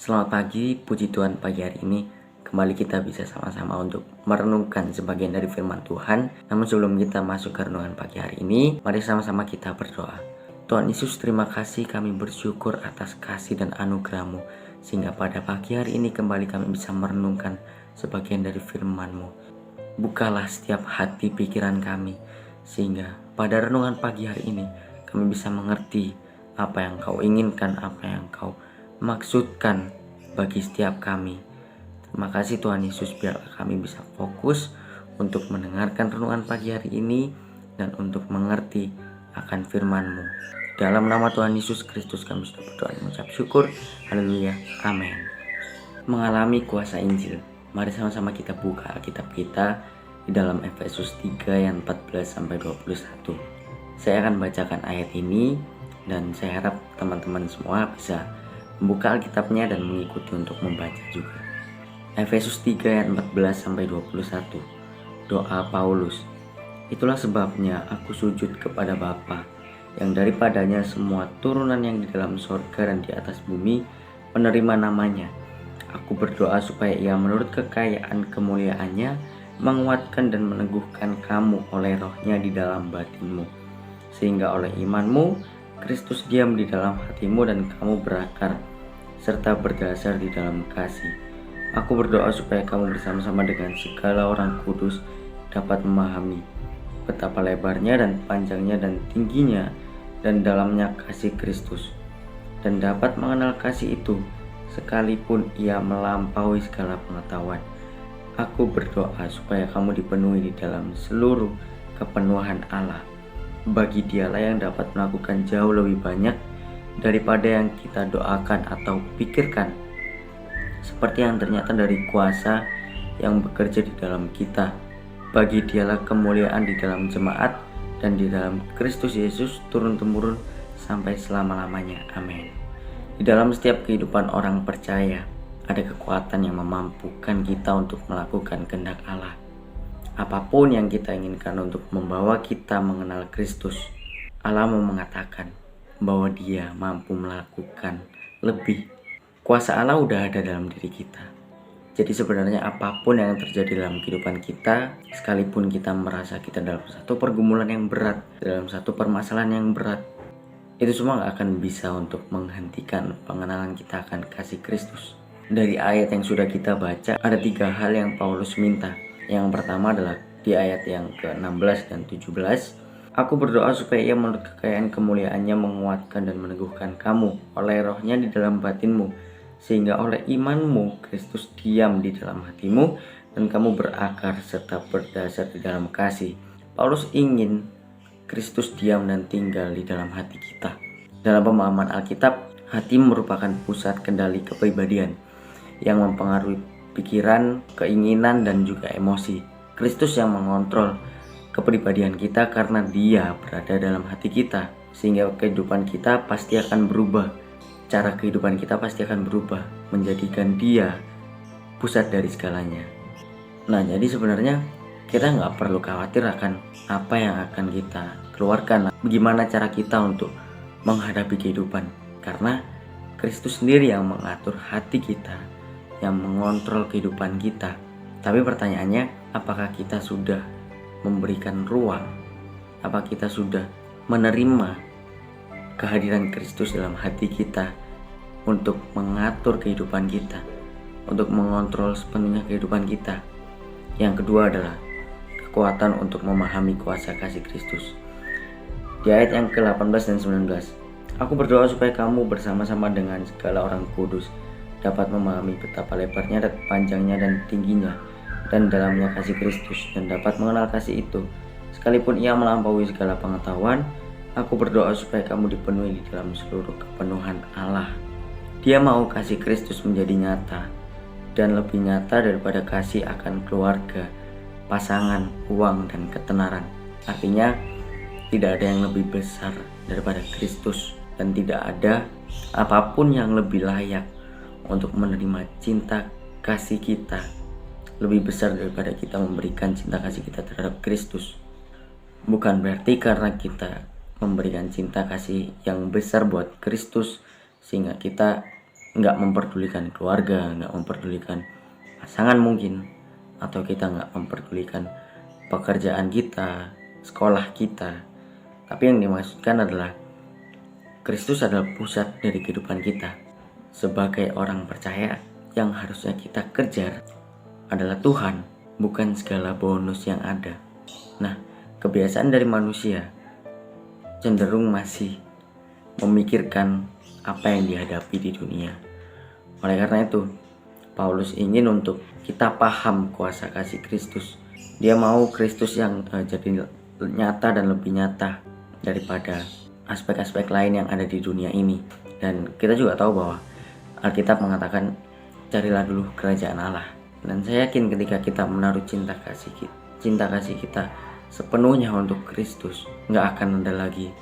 Selamat pagi, puji Tuhan pagi hari ini kembali kita bisa sama-sama untuk merenungkan sebagian dari firman Tuhan. Namun sebelum kita masuk ke renungan pagi hari ini, mari sama-sama kita berdoa. Tuhan Yesus, terima kasih, kami bersyukur atas kasih dan anugerah-Mu, sehingga pada pagi hari ini kembali kami bisa merenungkan sebagian dari firman-Mu. Bukalah setiap hati pikiran kami, sehingga pada renungan pagi hari ini kami bisa mengerti apa yang Kau inginkan, apa yang Kau maksudkan bagi setiap kami. Terima kasih Tuhan Yesus, biarlah kami bisa fokus untuk mendengarkan renungan pagi hari ini dan untuk mengerti akan firman-Mu. Dalam nama Tuhan Yesus Kristus kami sudah berdoa dan mengucap syukur. Haleluya, amin. Mengalami kuasa Injil. Mari sama-sama kita buka Alkitab kita di dalam Efesus 3 ayat 14-21. Saya akan bacakan ayat ini dan saya harap teman-teman semua bisa membuka Alkitabnya dan mengikuti untuk membaca juga. Efesus 3 ayat 14-21. Doa Paulus. Itulah sebabnya aku sujud kepada Bapa, yang daripadanya semua turunan yang di dalam sorga dan di atas bumi menerima namanya. Aku berdoa supaya ia menurut kekayaan kemuliaannya menguatkan dan meneguhkan kamu oleh rohnya di dalam batinmu, sehingga oleh imanmu Kristus diam di dalam hatimu dan kamu berakar serta berdasar di dalam kasih. Aku berdoa supaya kamu bersama-sama dengan segala orang kudus dapat memahami betapa lebarnya dan panjangnya dan tingginya dan dalamnya kasih Kristus, dan dapat mengenal kasih itu sekalipun ia melampaui segala pengetahuan. Aku berdoa supaya kamu dipenuhi di dalam seluruh kepenuhan Allah. Bagi Dialah yang dapat melakukan jauh lebih banyak daripada yang kita doakan atau pikirkan, seperti yang ternyata dari kuasa yang bekerja di dalam kita. Bagi Dialah kemuliaan di dalam jemaat dan di dalam Kristus Yesus turun-temurun sampai selama-lamanya. Amin. Di dalam setiap kehidupan orang percaya ada kekuatan yang memampukan kita untuk melakukan kehendak Allah. Apapun yang kita inginkan untuk membawa kita mengenal Kristus, Allah mau mengatakan bahwa Dia mampu melakukan lebih. Kuasa Allah udah ada dalam diri kita. Jadi sebenarnya apapun yang terjadi dalam kehidupan kita, sekalipun kita merasa kita dalam satu pergumulan yang berat, dalam satu permasalahan yang berat, itu semua gak akan bisa untuk menghentikan pengenalan kita akan kasih Kristus. Dari ayat yang sudah kita baca, ada 3 hal yang Paulus minta. Yang pertama adalah di ayat yang ke-16 dan 17. Aku berdoa supaya ia menurut kekayaan kemuliaannya menguatkan dan meneguhkan kamu oleh rohnya di dalam batinmu, sehingga oleh imanmu Kristus diam di dalam hatimu dan kamu berakar serta berdasar di dalam kasih. Paulus ingin Kristus diam dan tinggal di dalam hati kita. Dalam pemahaman Alkitab, hati merupakan pusat kendali kepribadian yang mempengaruhi pikiran, keinginan, dan juga emosi. Kristus yang mengontrol kepribadian kita karena Dia berada dalam hati kita, sehingga kehidupan kita pasti akan berubah. Cara kehidupan kita pasti akan berubah, menjadikan Dia pusat dari segalanya. Nah, jadi sebenarnya kita nggak perlu khawatir akan apa yang akan kita keluarkan, bagaimana cara kita untuk menghadapi kehidupan, karena Kristus sendiri yang mengatur hati kita, yang mengontrol kehidupan kita. Tapi pertanyaannya, apakah kita sudah memberikan ruang? Apa kita sudah menerima kehadiran Kristus dalam hati kita untuk mengatur kehidupan kita, untuk mengontrol sepenuhnya kehidupan kita? Yang kedua adalah kekuatan untuk memahami kuasa kasih Kristus. Di ayat yang ke-18 dan 19, aku berdoa supaya kamu bersama-sama dengan segala orang kudus dapat memahami betapa lebarnya dan panjangnya dan tingginya dan dalamnya kasih Kristus, dan dapat mengenal kasih itu sekalipun ia melampaui segala pengetahuan. Aku berdoa supaya kamu dipenuhi di dalam seluruh kepenuhan Allah. Dia mau kasih Kristus menjadi nyata dan lebih nyata daripada kasih akan keluarga, pasangan, uang, dan ketenaran. Artinya tidak ada yang lebih besar daripada Kristus, dan tidak ada apapun yang lebih layak untuk menerima cinta kasih kita lebih besar daripada kita memberikan cinta kasih kita terhadap Kristus. Bukan berarti karena kita memberikan cinta kasih yang besar buat Kristus sehingga kita nggak memperdulikan keluarga, nggak memperdulikan pasangan mungkin, atau kita nggak memperdulikan pekerjaan kita, sekolah kita. Tapi yang dimaksudkan adalah Kristus adalah pusat dari kehidupan kita. Sebagai orang percaya, yang harusnya kita kejar adalah Tuhan, bukan segala bonus yang ada. Nah, kebiasaan dari manusia cenderung masih memikirkan apa yang dihadapi di dunia. Oleh karena itu, Paulus ingin untuk kita paham kuasa kasih Kristus. Dia mau Kristus yang jadi nyata dan lebih nyata daripada aspek-aspek lain yang ada di dunia ini. Dan kita juga tahu bahwa Alkitab mengatakan, carilah dulu kerajaan Allah. Dan saya yakin ketika kita menaruh cinta kasih kita sepenuhnya untuk Kristus, nggak akan ada lagi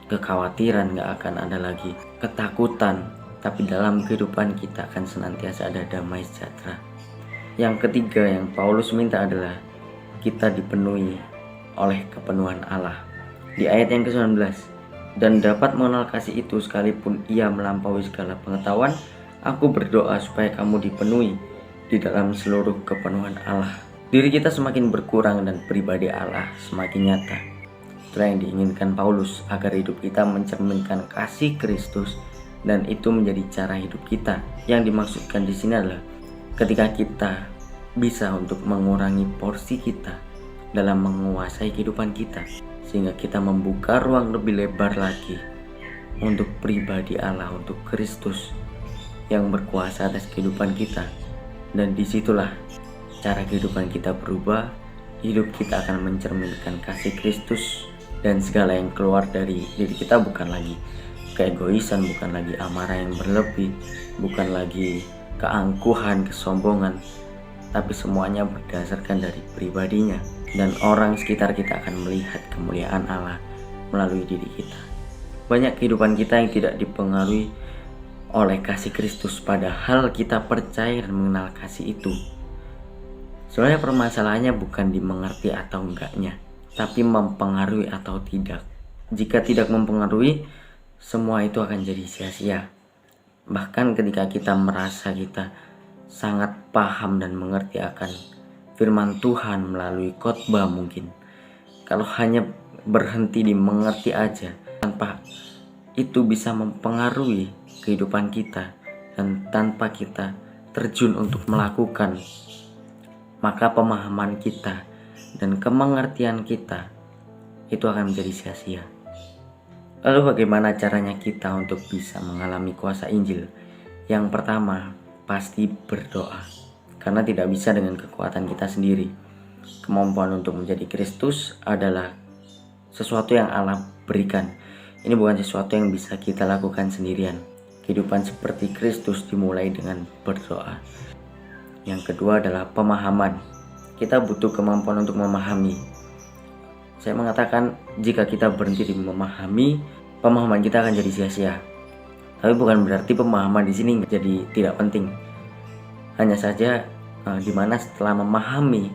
kekhawatiran, nggak akan ada lagi ketakutan, tapi dalam kehidupan kita akan senantiasa ada damai sejahtera. Yang ketiga yang Paulus minta adalah kita dipenuhi oleh kepenuhan Allah. Di ayat yang ke-19, dan dapat mengenal kasih itu sekalipun ia melampaui segala pengetahuan, aku berdoa supaya kamu dipenuhi di dalam seluruh kepenuhan Allah. Diri kita semakin berkurang dan pribadi Allah semakin nyata. Itulah yang diinginkan Paulus, agar hidup kita mencerminkan kasih Kristus, dan itu menjadi cara hidup kita. Yang dimaksudkan di sini adalah ketika kita bisa untuk mengurangi porsi kita dalam menguasai kehidupan kita, sehingga kita membuka ruang lebih lebar lagi untuk pribadi Allah, untuk Kristus yang berkuasa atas kehidupan kita. Dan disitulah cara kehidupan kita berubah. Hidup kita akan mencerminkan kasih Kristus, dan segala yang keluar dari diri kita bukan lagi keegoisan, bukan lagi amarah yang berlebih, bukan lagi keangkuhan, kesombongan, tapi semuanya berdasarkan dari pribadinya. Dan orang sekitar kita akan melihat kemuliaan Allah melalui diri kita. Banyak kehidupan kita yang tidak dipengaruhi oleh kasih Kristus, padahal kita percaya dan mengenal kasih itu. Sebenarnya permasalahannya bukan dimengerti atau enggaknya, tapi mempengaruhi atau tidak. Jika tidak mempengaruhi, semua itu akan jadi sia-sia. Bahkan ketika kita merasa kita sangat paham dan mengerti akan firman Tuhan melalui khotbah mungkin, kalau hanya berhenti di mengerti aja tanpa itu bisa mempengaruhi kehidupan kita, dan tanpa kita terjun untuk melakukan, maka pemahaman kita dan kemengertian kita itu akan menjadi sia-sia. Lalu bagaimana caranya kita untuk bisa mengalami kuasa Injil? Yang pertama, pasti berdoa. Karena tidak bisa dengan kekuatan kita sendiri. Kemampuan untuk menjadi Kristus adalah sesuatu yang Allah berikan. Ini bukan sesuatu yang bisa kita lakukan sendirian. Kehidupan seperti Kristus dimulai dengan berdoa. Yang kedua adalah pemahaman. Kita butuh kemampuan untuk memahami. Saya mengatakan jika kita berhenti di memahami, pemahaman kita akan jadi sia-sia. Tapi bukan berarti pemahaman di sini jadi tidak penting. Hanya saja dimana setelah memahami,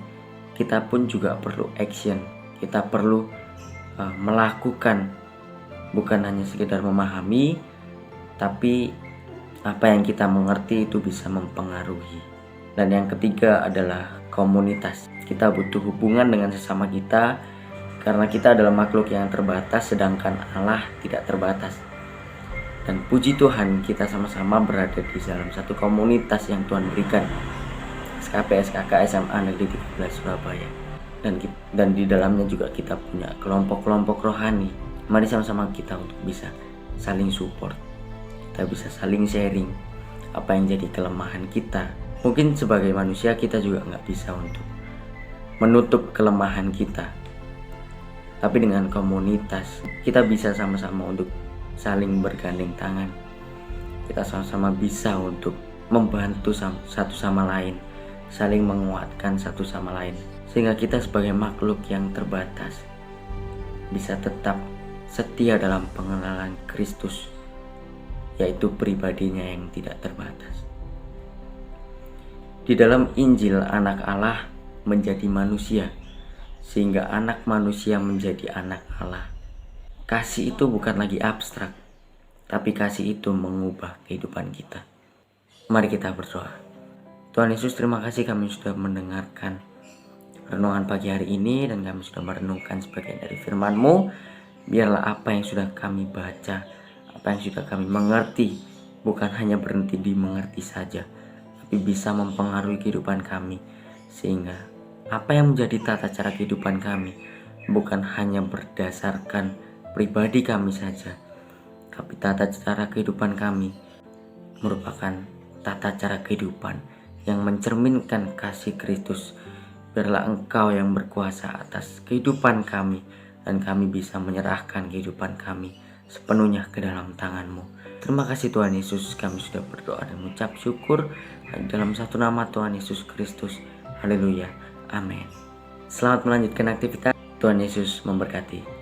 kita pun juga perlu action. Kita perlu melakukan, bukan hanya sekedar memahami, tapi apa yang kita mengerti itu bisa mempengaruhi. Dan yang ketiga adalah komunitas. Kita butuh hubungan dengan sesama kita, karena kita adalah makhluk yang terbatas, sedangkan Allah tidak terbatas. Dan puji Tuhan, kita sama-sama berada di dalam satu komunitas yang Tuhan berikan, SKP SKK SMA Negeri 13 Surabaya. Dan di dalamnya juga kita punya kelompok-kelompok rohani. Mari sama-sama kita untuk bisa saling support. Kita bisa saling sharing apa yang jadi kelemahan kita. Mungkin sebagai manusia kita juga nggak bisa untuk menutup kelemahan kita, tapi dengan komunitas kita bisa sama-sama untuk saling bergandeng tangan. Kita sama-sama bisa untuk membantu satu sama lain, saling menguatkan satu sama lain, sehingga kita sebagai makhluk yang terbatas bisa tetap setia dalam pengenalan Kristus, yaitu pribadinya yang tidak terbatas. Di dalam Injil, anak Allah menjadi manusia, sehingga anak manusia menjadi anak Allah. Kasih itu bukan lagi abstrak, tapi kasih itu mengubah kehidupan kita. Mari kita berdoa. Tuhan Yesus, terima kasih kami sudah mendengarkan renungan pagi hari ini dan kami sudah merenungkan sebagian dari firman-Mu. Biarlah apa yang sudah kami baca, apa yang sudah kami mengerti, bukan hanya berhenti di mengerti saja, tapi bisa mempengaruhi kehidupan kami. Sehingga apa yang menjadi tata cara kehidupan kami bukan hanya berdasarkan pribadi kami saja, tapi tata cara kehidupan kami merupakan tata cara kehidupan yang mencerminkan kasih Kristus. Biarlah Engkau yang berkuasa atas kehidupan kami dan kami bisa menyerahkan kehidupan kami sepenuhnya ke dalam tangan-Mu. Terima kasih Tuhan Yesus, kami sudah berdoa dan mengucap syukur dalam satu nama Tuhan Yesus Kristus. Haleluya. Amin. Selamat melanjutkan aktivitas. Tuhan Yesus memberkati.